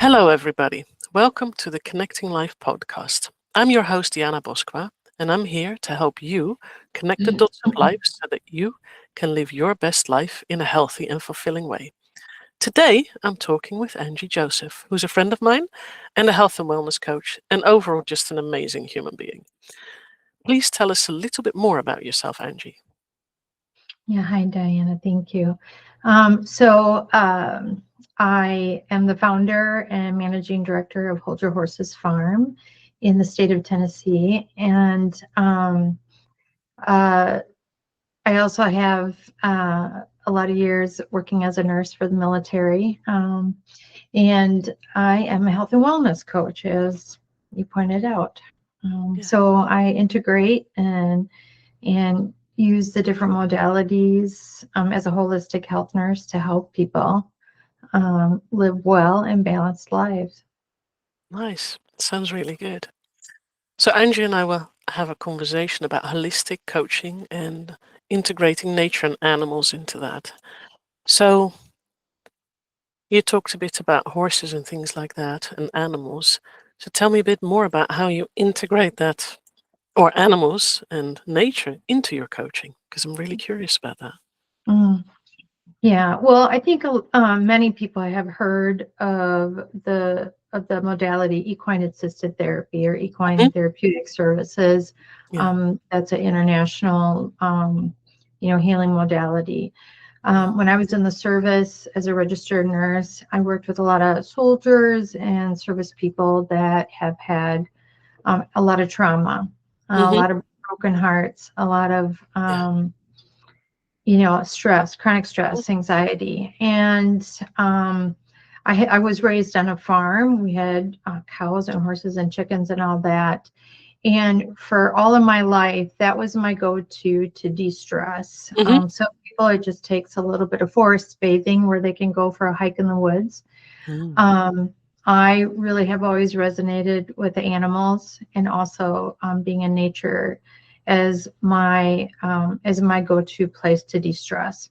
Hello, everybody. Welcome to the Connecting Life podcast. I'm your host, Dianaboskma, and I'm here to help you connect the dots of life so that you can live your best life in a healthy and fulfilling way. Today, I'm talking with Angie Joseph, who's a friend of mine and a health and wellness coach, and overall just an amazing human being. Please tell us a little bit more about yourself, Angie. Yeah, hi Diana, thank you. I am the founder and managing director of Hold Your Horses Farm in the state of Tennessee, and I also have a lot of years working as a nurse for the military, and I am a health and wellness coach, as you pointed out. Yeah. So I integrate and use the different modalities as a holistic health nurse to help people live well and balanced lives. Nice. Sounds really good. So Angie and I will have a conversation about holistic coaching and integrating nature and animals into that. So you talked a bit about horses and things like that and animals. So tell me a bit more about how you integrate that or animals and nature into your coaching, because I'm really curious about that. Mm. Yeah, well, I think many people have heard of the modality equine assisted therapy or equine Mhm. therapeutic services. Yeah. That's an international, healing modality. Yeah. When I was in the service as a registered nurse, I worked with a lot of soldiers and service people that have had a lot of trauma, a Hmm. lot of broken hearts, a lot of Yeah. stress, chronic Mhm. stress, anxiety. And I was raised on a farm. We had cows and horses and chickens and all that. And for all of my life, that was my go-to to de-stress. Hmm. Some people, it just takes a little bit of forest bathing where they can go for a hike in the woods. Mm. Um, I really have always resonated with the animals and also being in nature as my go-to place to de-stress.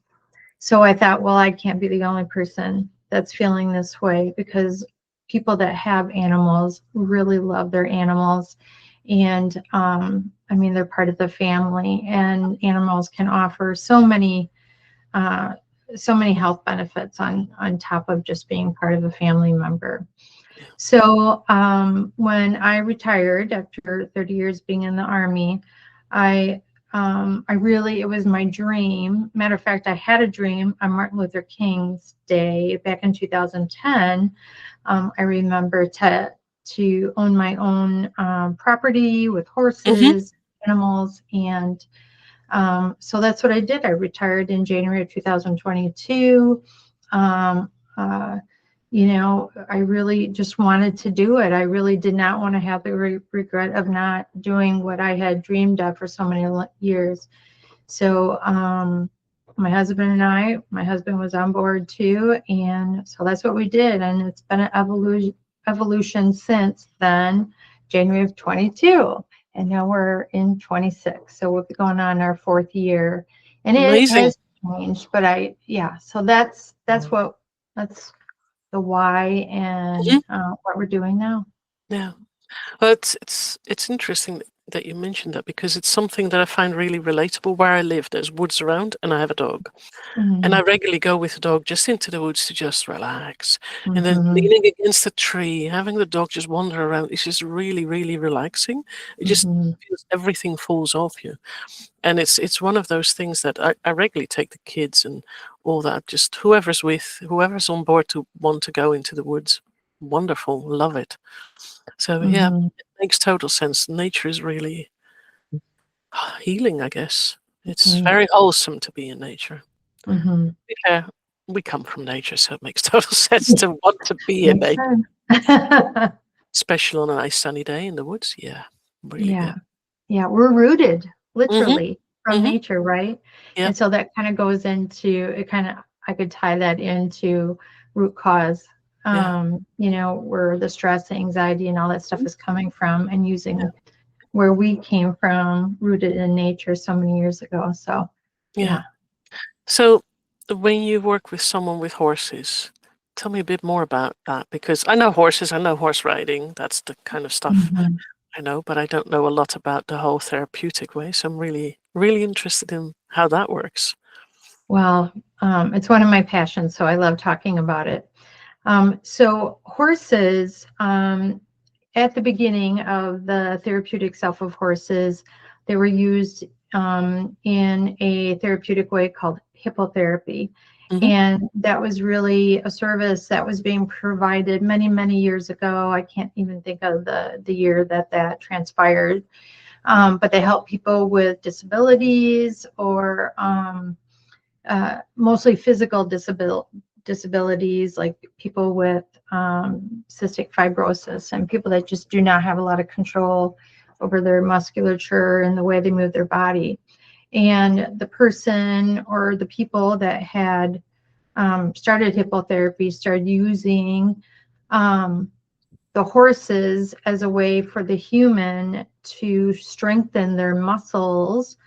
So I thought, well, I can't be the only person that's feeling this way, because people that have animals really love their animals. And I mean, they're part of the family, and animals can offer uh, so many health benefits on top of just being part of a family member. Yeah. So when I retired after 30 years being in the Army, I it was my dream. Matter of fact, I had a dream on Martin Luther King's Day back in 2010. I remember to own my own property with Hmm. horses, animals, and so that's what I did. I retired in January of 2022. Um, uh, I really just wanted to do it. I really did not want to have the regret of not doing what I had dreamed of for so many years. So my husband and my husband was on board too, and so that's what we did. And it's been an evolution since then, January of 22. And now we're in 26. So we'll be going on our fourth year. And it Amazing. has changed, but so that's the why and Mhm. what we're doing now. Yeah. Well, it's interesting that you mentioned that because it's something that I find really relatable. Where I live, there's woods around, and I have a dog. And I Mm-hmm. regularly go with the dog just into the woods to just relax. And then Mm-hmm. leaning against a tree, having the dog just wander around is just really, really relaxing. It just Mm-hmm. feels everything falls off you. And it's one of those things that I regularly take the kids and all that, just whoever's on board to want to go into the woods. Wonderful, love it. So yeah, Mm-hmm. it makes total sense. Nature is really healing, I guess. It's very wholesome to be in nature. Mm-hmm. Yeah, we come from nature, so it makes total sense to want to be in Makes nature, sense. especially on a nice sunny day in the woods. Yeah, really Yeah. good. Yeah. We're rooted Mhm, literally from mhm. nature, right? Yeah, And so that kind of goes into it, I could tie that into root cause, yeah, where the stress, the anxiety, and all that stuff mhm, is coming from, and yeah, using where we came from, rooted in nature so many years ago. So, yeah. yeah. So when you work with someone with horses, Tell me a bit more about that, because I know horses, I know horse riding. That's the kind of stuff Mhm. I know, but I don't know a lot about the whole therapeutic way. So I'm really, really interested in how that works. Well, it's one of my passions, so I love talking about it. So horses, at the beginning of the therapeutic self of horses, they were used in a therapeutic way called hippotherapy. Hmm. And that was really a service that was being provided many, many years ago. I can't even think of the year that transpired. But they help people with disabilities or mostly physical disabilities, like people with cystic fibrosis and people that just do not have a lot of control over their musculature and the way they move their body. And the person or the people that had started hippotherapy started using the horses as a way for the human to strengthen their muscles,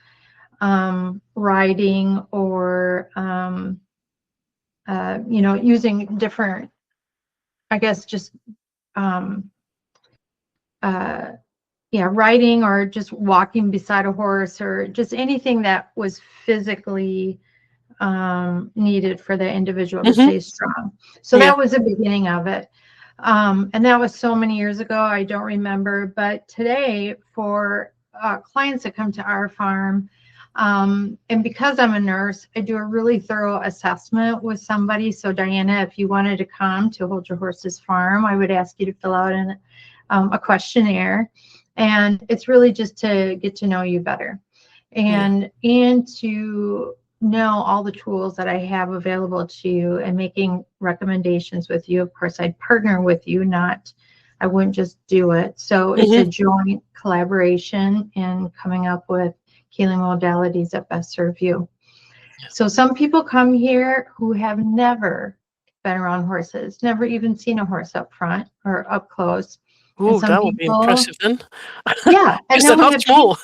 riding or using different, I guess, just um, uh, riding or just walking beside a horse or just anything that was physically needed for the individual to Hmm. stay strong. So Yeah. that was the beginning of it. And that was so many years ago, I don't remember. But today, for clients that come to our farm, and because I'm a nurse, I do a really thorough assessment with somebody. So Diana, if you wanted to come to Hold Your Horses Farm, I would ask you to fill out a questionnaire. And it's really just to get to know you better Yeah. and to know all the tools that I have available to you and making recommendations with you. Of course, I'd partner with you, I wouldn't just do it. So it's Hmm. a joint collaboration in coming up with healing modalities that best serve you. So some people come here who have never been around horses, never even seen a horse up front or up close. And Ooh, some that will be people, impressive then. yeah. And Because then they're we not have small.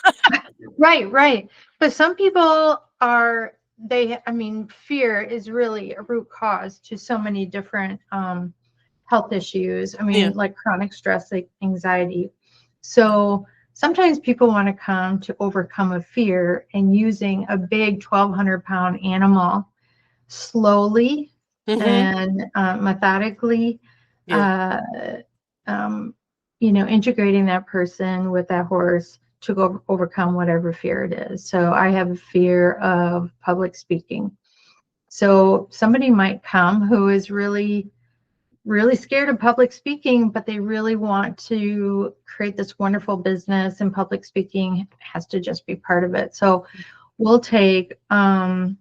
right, right. But some people are, fear is really a root cause to so many different health issues. Yeah. Like chronic stress, like anxiety. So sometimes people want to come to overcome a fear and using a big 1,200-pound animal slowly Hmm. and methodically, Yeah. uh, um, integrating that person with that horse to go overcome whatever fear it is. So I have a fear of public speaking. So somebody might come who is really, really scared of public speaking, but they really want to create this wonderful business, and public speaking has to just be part of it. So we'll take the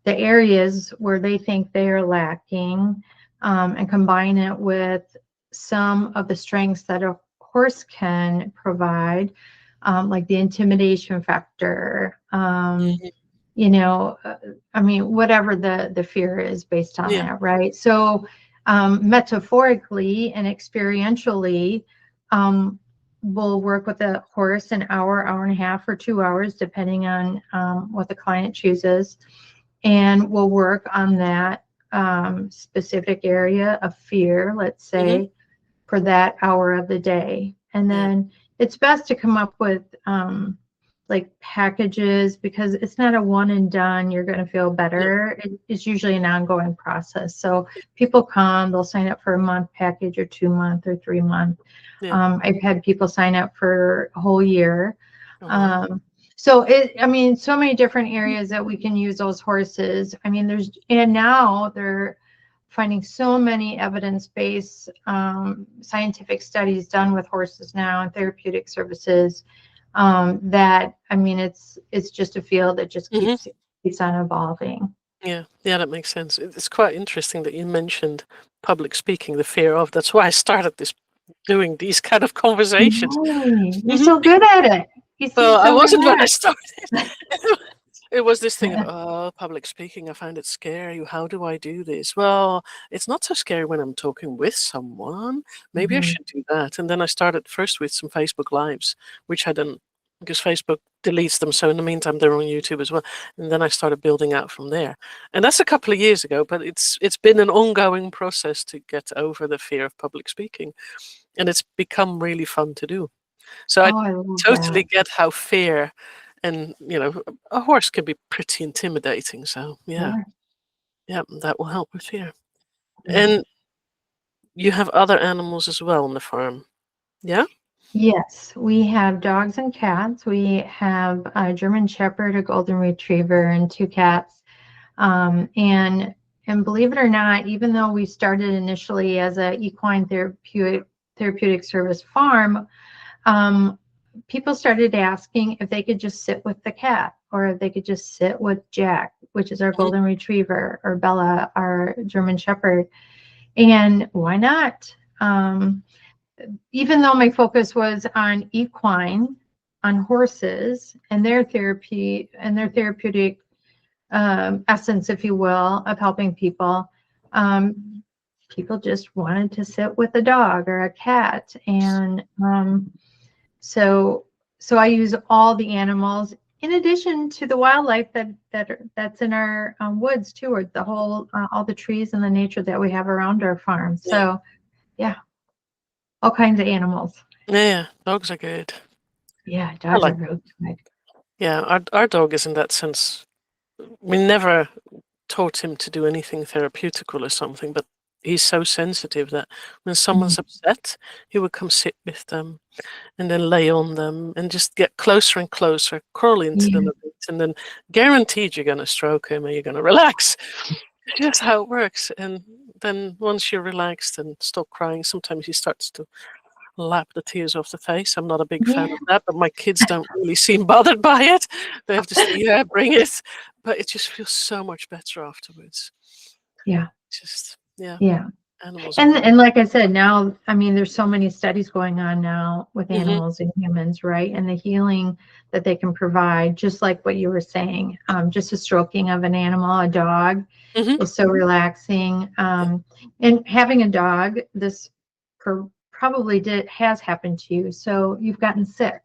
areas where they think they are lacking and combine it with some of the strengths that a horse can provide, like the intimidation factor, Mhm. whatever the fear is based on Yeah. that, right? So metaphorically and experientially, we'll work with the horse an hour, hour and a half, or 2 hours, depending on what the client chooses. And we'll work on that specific area of fear, let's Hmm. say, for that hour of the day. And Yeah. then it's best to come up with like packages, because it's not a one and done, you're going to feel No. better. It's usually an ongoing process. So people come, they'll sign up for a month package or 2 month or 3 month. Yeah. I've had people sign up for a whole year. Oh, wow. Um, so many different areas that we can use those horses. And now they're finding so many evidence-based scientific studies done with horses now and therapeutic services, that it's just a field that just Hmm. keeps on evolving. Yeah. Yeah, that makes sense. It's quite interesting that you mentioned public speaking, the fear of. That's why I started doing these kind of conversations. Yay. You're Hmm. so good at it. You seem Well, I so good wasn't when I at started. It was this thing of, it. oh, public speaking, I find it scary. How do I do this? Well, it's not so scary when I'm talking with someone. Maybe I Mhm. should do that. And then I started first with some Facebook Lives, which I then because Facebook deletes them. So in the meantime, they're on YouTube as well. And then I started building out from there. And that's a couple of years ago, but it's been an ongoing process to get over the fear of public speaking. And it's become really fun to do. So I Oh, I love totally that. get how fear and, a horse can be pretty intimidating. So Sure. yeah, that will help with fear. Yeah. And you have other animals as well on the farm. Yeah? Yes, we have dogs and cats. We have a German Shepherd, a Golden Retriever, and two cats. Um, and and believe it or not, even though we started initially as a equine therapeutic service farm, people started asking if they could just sit with the cat, or if they could just sit with Jack, which is our Mhm, Golden Retriever, or Bella, our German Shepherd. And why not? Even though my focus was on equine, on horses and their therapy and their therapeutic essence, if you will, of helping people, people just wanted to sit with a dog or a cat. And so so I use all the animals in addition to the wildlife that's in our woods too, or the whole all the trees and the nature that we have around our farm. yeah. So yeah, all kinds of animals. Yeah, dogs are good. Yeah, I dogs are like really good. Yeah, our dog is in that sense. We never taught him to do anything therapeutical or something, but he's so sensitive that when Mhm. someone's upset, he would come sit with them and then lay on them and just get closer and closer, crawl into them Yeah, a bit, and then guaranteed you're going to stroke him and you're going to relax. It's just how it works. And then once you're relaxed and stop crying, sometimes he starts to lap the tears off the face. I'm not a big fan yeah, of that, but my kids don't really seem bothered by it. They have to say, "Yeah, bring it," but it just feels so much better afterwards. yeah, Just yeah, yeah. animals are And like I said, now, I mean, there's so many studies going on now with mhm, animals and humans, right? And the healing that they can provide, just like what you were saying, just a stroking of an animal, a dog mhm, is so relaxing. yeah, And having a dog, this probably has happened to you. So you've gotten sick,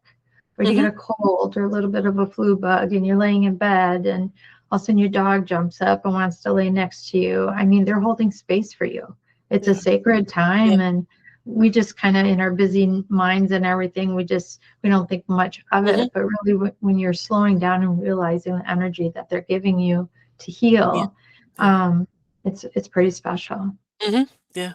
or you get mhm, a cold or a little bit of a flu bug, and you're laying in bed, and all of a sudden your dog jumps up and wants to lay next to you. I mean, they're holding space for you. It's a yeah, sacred yeah, time, and we just kind of, in our busy minds and everything, we don't think much of mhm, it. But really, when you're slowing down and realizing the energy that they're giving you to yeah, heal, yeah, um, it's pretty special. mhm, yeah.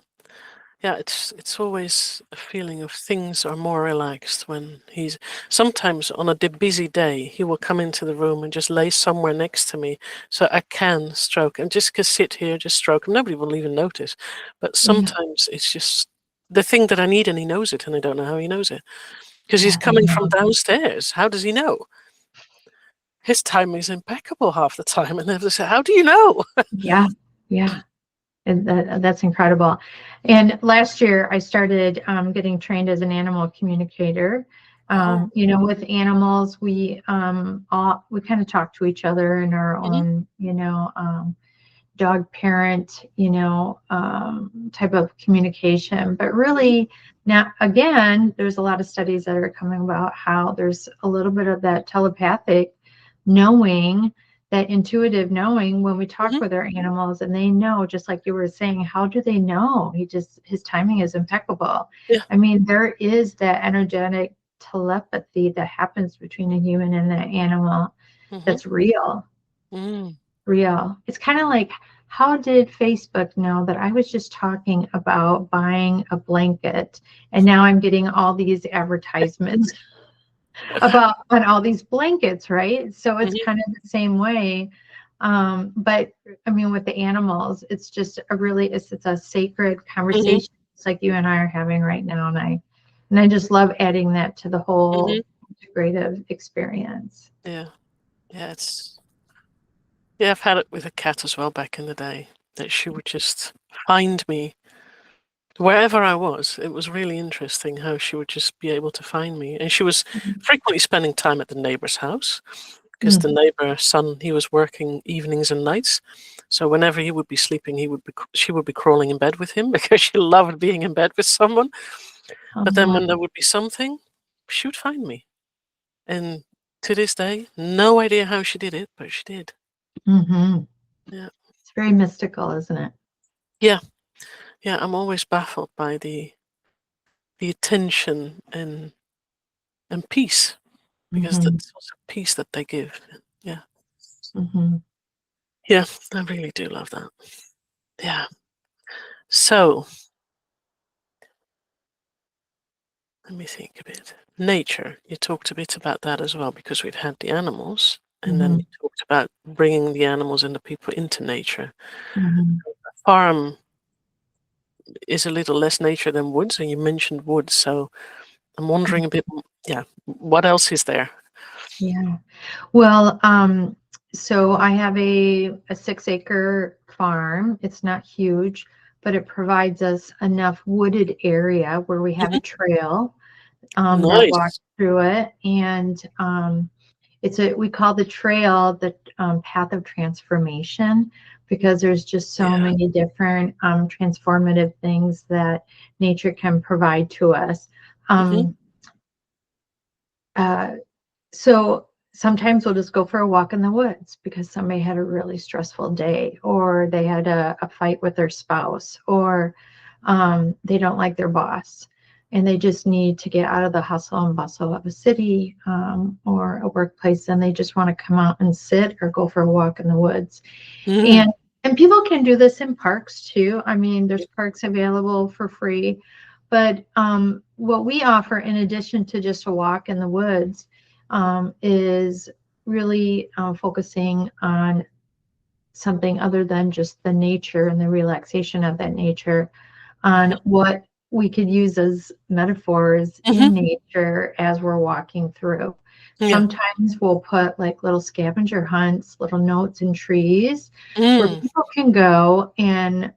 Yeah, it's always a feeling of things are more relaxed when he's sometimes on a busy day, he will come into the room and just lay somewhere next to me so I can stroke and just can sit here, just stroke him. Nobody will even notice. But Yeah, sometimes it's just the thing that I need and he knows it and I don't know how he knows it. Because he's yeah, I coming from know. downstairs. How does he know? His timing is impeccable half the time. And they have to say, how do you know? Yeah, yeah. And that's incredible. And last year, I started getting trained as an animal communicator. Oh. With animals, we kind of talk to each other in our Hmm. own, dog parent, type of communication. But Hmm. really, now again, there's a lot of studies that are coming about how there's a little bit of that telepathic knowing, that intuitive knowing when we talk Hmm. with our animals, and they know, just like you were saying, how do they know? His timing is impeccable. Yeah. I mean, there is that energetic telepathy that happens between a human and an animal Hmm. that's real. Mm. Real. It's kind of like, how did Facebook know that I was just talking about buying a blanket, and now I'm getting all these advertisements about on all these blankets, right? So it's Hmm. kind of the same way. But I mean, with the animals, it's just it's a sacred Hmm. conversation. It's like you and I are having right now, and I just love adding that to the Hmm. whole integrative experience. Yeah. Yeah, yeah, I've had it with a cat as well back in the day, that she would just find me wherever I was. It was really interesting how she would just be able to find me. And she was frequently spending time at the neighbor's house because the Mm. neighbor's son, he was working evenings and nights. So whenever he would be sleeping, she would be crawling in bed with him because she loved being in bed with someone. But then when Um, there would be something, she would find me. And to this day, no idea how she did it, but she did. Mm-hmm. Yeah. It's very mystical, isn't it? Yeah. Yeah. I'm always baffled by the attention and peace, because Mm-hmm. that's also peace that they give. Yeah. Mm-hmm. Yeah. I really do love that. Yeah. So let me think a bit. Nature. You talked a bit about that as well, because we'd had the animals, and then Mm-hmm. you talked about bringing the animals and the people into nature. Mm-hmm. Farm is a little less nature than woods, and you mentioned woods, so I'm wondering a bit. Yeah, what else is there? Yeah. Well, so I have a 6-acre farm. It's not huge, but it provides us enough wooded area where we have a Mhm. trail that walks Nice. through it, and we call the trail the path of transformation, because there's just so Yeah. many different transformative things that nature can provide to us. Mhm. Um, uh, so sometimes we'll just go for a walk in the woods because somebody had a really stressful day, or they had a fight with their spouse, or they don't like their boss, and they just need to get out of the hustle and bustle of a city or a workplace, and they just want to come out and sit or go for a walk in the woods. Mm. And people can do this in parks too. I mean, there's parks available for free. But what we offer, in addition to just a walk in the woods, is really focusing on something other than just the nature and the relaxation of that nature, on Mhm. what we could use as metaphors Mhm. in nature as we're walking through. Yeah. Sometimes we'll put like little scavenger hunts, little notes in trees where Mm. people can go and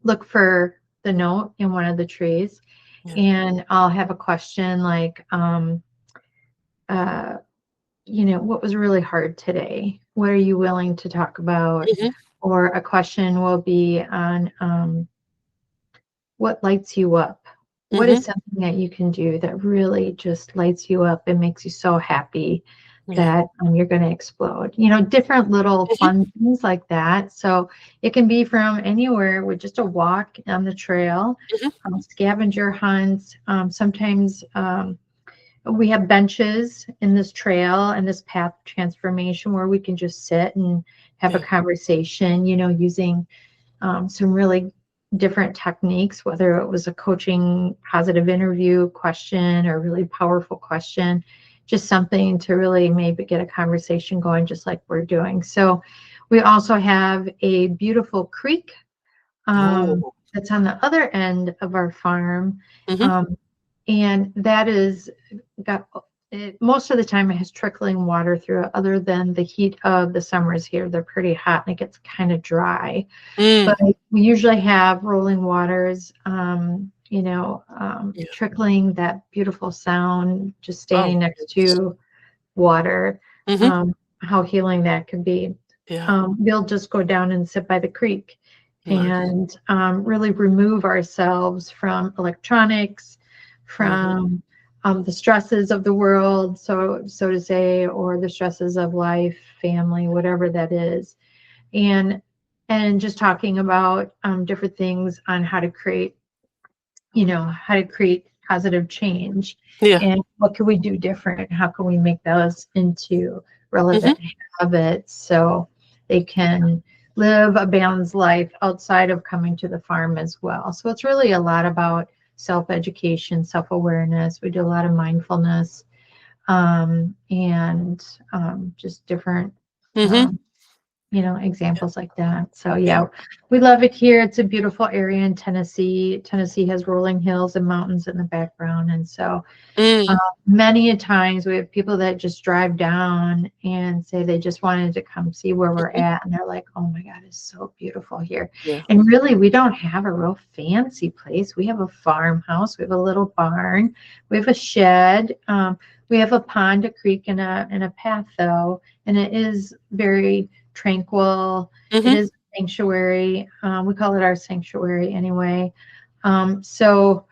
look for the note in one of the trees. Yeah. And I'll have a question like, uh, what was really hard today? What are you willing to talk about? Mhm. Or a question will be on, what lights you up? What Mhm. is something that you can do that really just lights you up and makes you so happy Yeah. that you're going to explode? Different little Mhm. fun things like that. So it can be from anywhere with just a walk on the trail, Mhm. scavenger hunts. Sometimes we have benches in this trail and this path of transformation where we can just sit and have a Yeah. conversation, using some really different techniques, whether it was a coaching positive interview question or a really powerful question, just something to really maybe get a conversation going, just like we're doing. So we also have a beautiful creek Oh. that's on the other end of our farm. Mhm. Um, and that is got most of the time it has trickling water through it, other than the heat of the summers here. They're pretty hot and it gets kind of dry, Mm. but we usually have rolling waters, Yeah. trickling, that beautiful sound, just Oh. standing next Yes. to water, Mhm. how healing that can be. Yeah. We'll just go down and sit by the creek Nice. and really remove ourselves from electronics, Mhm. from the stresses of the world, so to say, or the stresses of life, family, whatever that is, and just talking about different things on how to create positive change, Yeah. and what can we do different, how can we make those into Mhm. relevant habits so they can live a balanced life outside of coming to the farm as well. So it's really a lot about self-education, self-awareness. We do a lot of mindfulness, and just different Mhm. um, examples like that. So Yeah. yeah, we love it here. It's a beautiful area in Tennessee. Tennessee has rolling hills and mountains in the background. And so uh, Mm. many a times we have people that just drive down and say they just wanted to come see where we're Mhm. at. And they're like, oh my God, it's so beautiful here. Yeah. And really, we don't have a real fancy place. We have a farmhouse. We have a little barn. We have a shed. We have a pond, a creek, and a path, though. And it is very tranquil. It Mhm. is a sanctuary. We call it our sanctuary anyway. So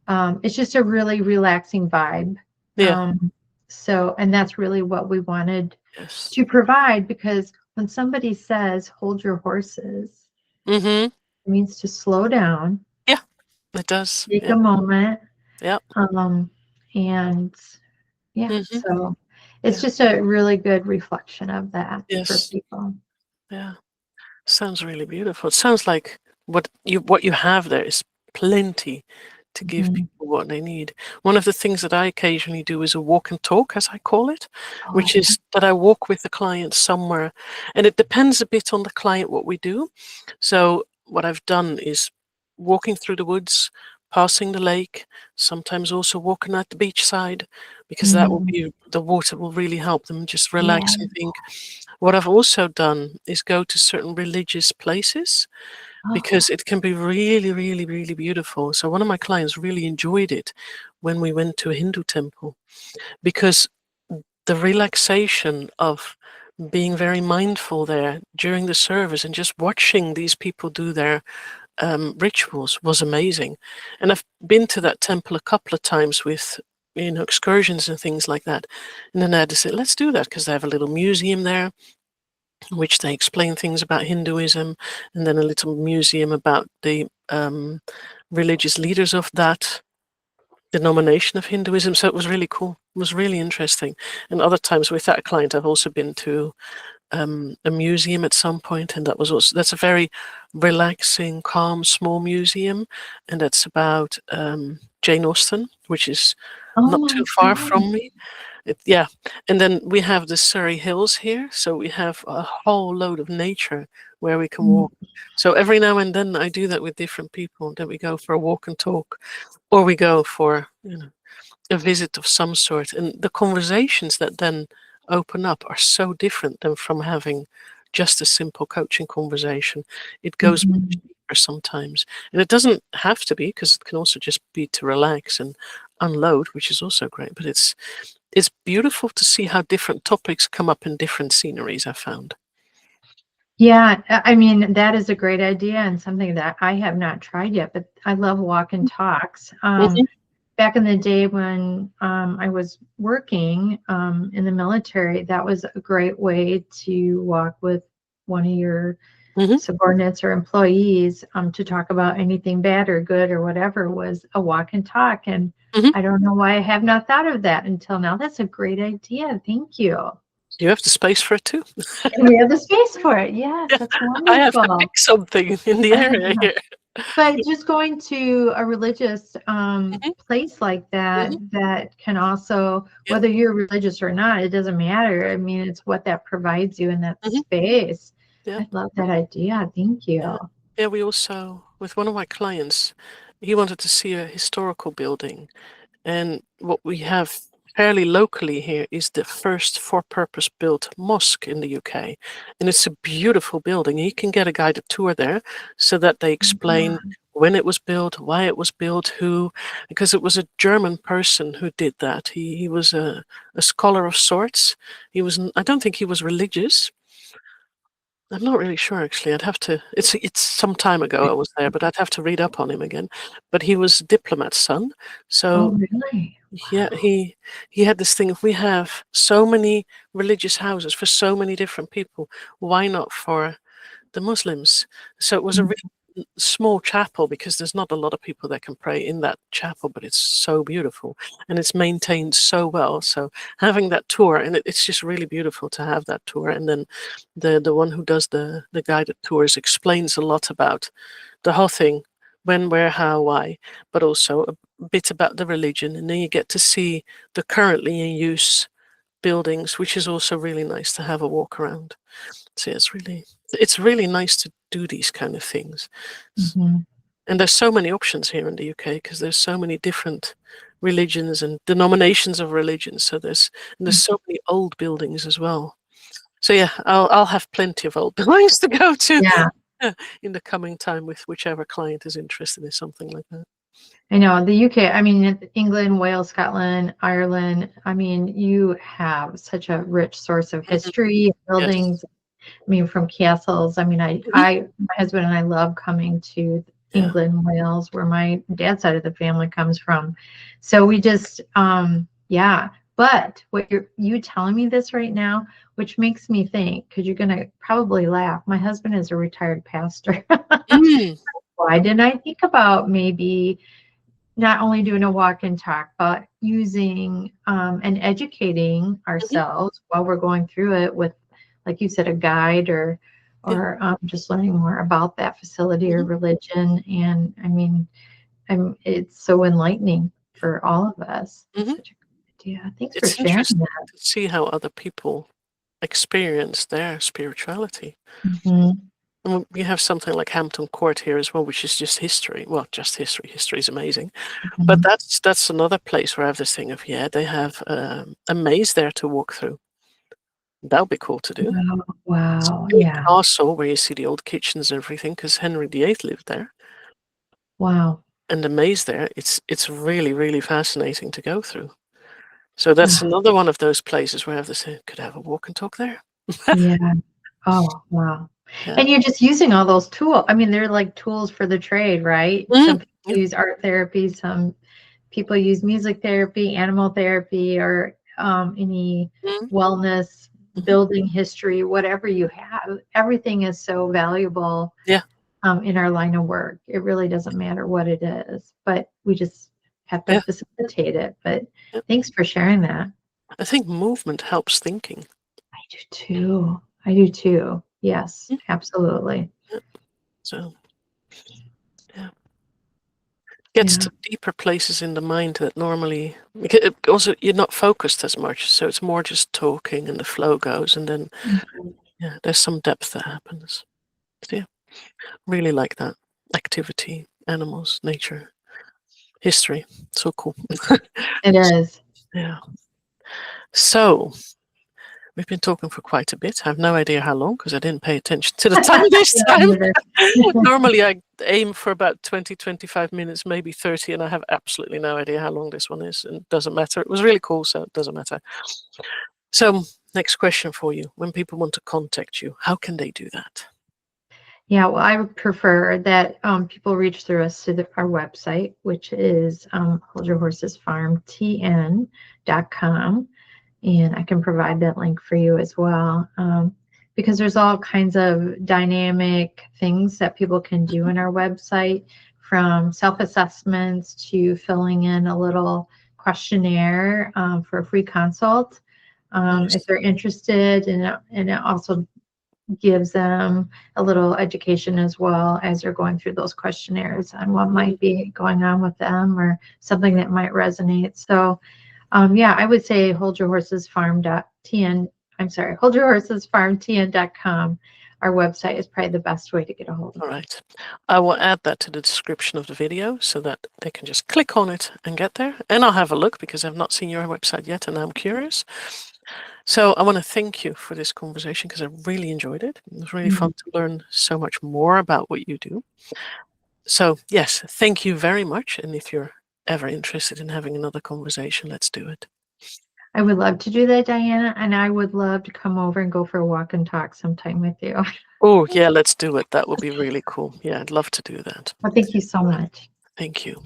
it's just a really relaxing vibe. Yeah. Um, So, and that's really what we wanted Yes. to provide, because when somebody says, hold your horses, Mm-hmm. it means to slow down, Yeah, it does. take Yeah. a moment, Yeah. um, and yeah, Mm-hmm. so it's Yeah. just a really good reflection of that for Yes. people. Yeah. Sounds really beautiful. It sounds like what you have there is plenty to give Mhm. people what they need. One of the things that I occasionally do is a walk and talk, as I call it, which Oh, is that I walk with the client somewhere, and it depends a bit on the client what we do. So what I've done is walking through the woods, passing the lake, sometimes also walking at the beachside, because that will mhm. be the water will really help them just Yeah. relax and think. What I've also done is go to certain religious places Oh, because it can be really, really, really beautiful. So one of my clients really enjoyed it when we went to a Hindu temple because the relaxation of being very mindful there during the service and just watching these people do their rituals was amazing. And I've been to that temple a couple of times with excursions and things like that. And then I had to say, let's do that because they have a little museum there which they explain things about Hinduism, and then a little museum about the religious leaders of that denomination of Hinduism. So it was really cool. It was really interesting. And other times with that client, I've also been to a museum at some point, and that's a very relaxing, calm, small museum, and that's about Jane Austen, which is oh not my too far God. from me. Yeah, and then we have the Surrey Hills here, so we have a whole load of nature where we can Mm. walk. So every now and then I do that with different people. Then we go for a walk and talk, or we go for a visit of some sort. And the conversations that then open up are so different than from having just a simple coaching conversation. It goes much Mhm. deeper sometimes, and it doesn't have to be because it can also just be to relax and unload, which is also great. But it's beautiful to see how different topics come up in different sceneries, I found. Yeah, I mean, that is a great idea and something that I have not tried yet, but I love walk and talks. Mhm, Back in the day when I was working in the military, that was a great way to walk with one of your mhm, subordinates or employees to talk about anything bad or good or whatever, was a walk and talk. And mhm. I don't know why I have not thought of that until now. That's a great idea. Thank you. You have the space for it too. And we have the space for it. Yes, Yeah, that's I have to wonderful. pick something in the area here. But just going to a religious Mhm, place like that, mhm, that can also, yeah, whether you're religious or not, it doesn't matter. I mean, it's what that provides you in that mhm, space. yeah, I love that idea. Thank you. yeah. Yeah, we also, with one of my clients, he wanted to see a historical building. And what we have fairly locally here is the first for-purpose built mosque in the UK. And it's a beautiful building. You can get a guided tour there so that they explain when it was built, why it was built, who, because it was a German person who did that. He was a scholar of sorts. I don't think he was religious. I'm not really sure actually. I'd have to. It's some time ago I was there, but I'd have to read up on him again. But he was a diplomat's son, Oh, so really? yeah, he had this thing. If we have so many religious houses for so many different people, why not for the Muslims? So it was a Wow. really small chapel because there's not a lot of people that can pray in that chapel, but it's so beautiful and it's maintained so well. So having that tour, and it's just really beautiful to have that tour. And then the one who does the guided tours explains a lot about the whole thing, when, where, how, why, but also a bit about the religion. And then you get to see the currently in use buildings, which is also really nice to have a walk around. So it's really nice to do these kind of things. Mhm. And there's so many options here in the UK because there's so many different religions and denominations of religions. And there's so many old buildings as well. So yeah, I'll have plenty of old buildings to go to Yeah, in the coming time with whichever client is interested in something like that. I know the UK. I mean, England, Wales, Scotland, Ireland. I mean, you have such a rich source of Mhm. history, Yes. buildings. I mean, from castles. I mean, Mhm. my husband and I love coming to Yeah. England, Wales, where my dad's side of the family comes from. So we just, yeah. But what you telling me this right now, which makes me think, because you're going to probably laugh. My husband is a retired pastor. Mm. Why didn't I think about maybe not only doing a walk and talk, but using and educating Mhm. ourselves while we're going through it with, like you said, a guide Yeah. or just learning more about that facility or Mhm. religion. And I mean, it's so enlightening for all of us. It's Mhm. such a good idea. Thanks for It's sharing interesting that. to see how other people experience their spirituality. Mhm. And we have something like Hampton Court here as well, which is just history. Well, just history. History is amazing. But Mhm. that's another place where I have this thing of, yeah, they have a maze there to walk through. That would be cool to do. Wow. It's a Wow. big Yeah. castle where you see the old kitchens and everything, because Henry VIII lived there. Wow. And the maze there, it's really, really fascinating to go through. So that's Ah, another one of those places where I have this, could I have a walk and talk there? yeah. Oh, wow. Yeah. And you're just using all those tools. I mean, they're like tools for the trade, right? Some Mm. people Yeah. use art therapy, some people use music therapy, animal therapy, or any Mm. wellness, Mhm. building history, whatever you have. Everything is so valuable Yeah. in our line of work. It really doesn't matter what it is, but we just have to Yeah. facilitate it. But Yeah. thanks for sharing that. I think movement helps thinking. I do too. I do too. Yes, Mm. absolutely. Yeah. So, yeah. Gets Yeah. to deeper places in the mind that normally, because also you're not focused as much, so it's more just talking and the flow goes, and then Mhm. yeah, there's some depth that happens. So, yeah, really like that activity, animals, nature, history, so cool. It is. Yeah. So we've been talking for quite a bit. I have no idea how long because I didn't pay attention to the time this Yeah, time. neither. Normally, I aim for about 20, 25 minutes, maybe 30, and I have absolutely no idea how long this one is. And it doesn't matter. It was really cool, so it doesn't matter. So, next question for you. When people want to contact you, how can they do that? Yeah, well, I would prefer that people reach through us to our website, which is holdyourhorsesfarmtn.com. And I can provide that link for you as well. Because there's all kinds of dynamic things that people can do in our website, from self-assessments to filling in a little questionnaire for a free consult if Nice. they're interested. And it also gives them a little education as well as they're going through those questionnaires on what Mm. might be going on with them or something that might resonate. So yeah, I would say holdyourhorsesfarmtn.com. Our website is probably the best way to get a hold of All us. right. I will add that to the description of the video so that they can just click on it and get there. And I'll have a look because I've not seen your website yet and I'm curious. So I want to thank you for this conversation because I really enjoyed it. It was really Mhm. fun to learn so much more about what you do. So, yes, thank you very much. And if you're ever interested in having another conversation, let's do it. I would love to do that, Diana, and I would love to come over and go for a walk and talk sometime with you. Oh, yeah, let's do it. That would be really cool. Yeah, I'd love to do that. Well, thank you so much. Thank you.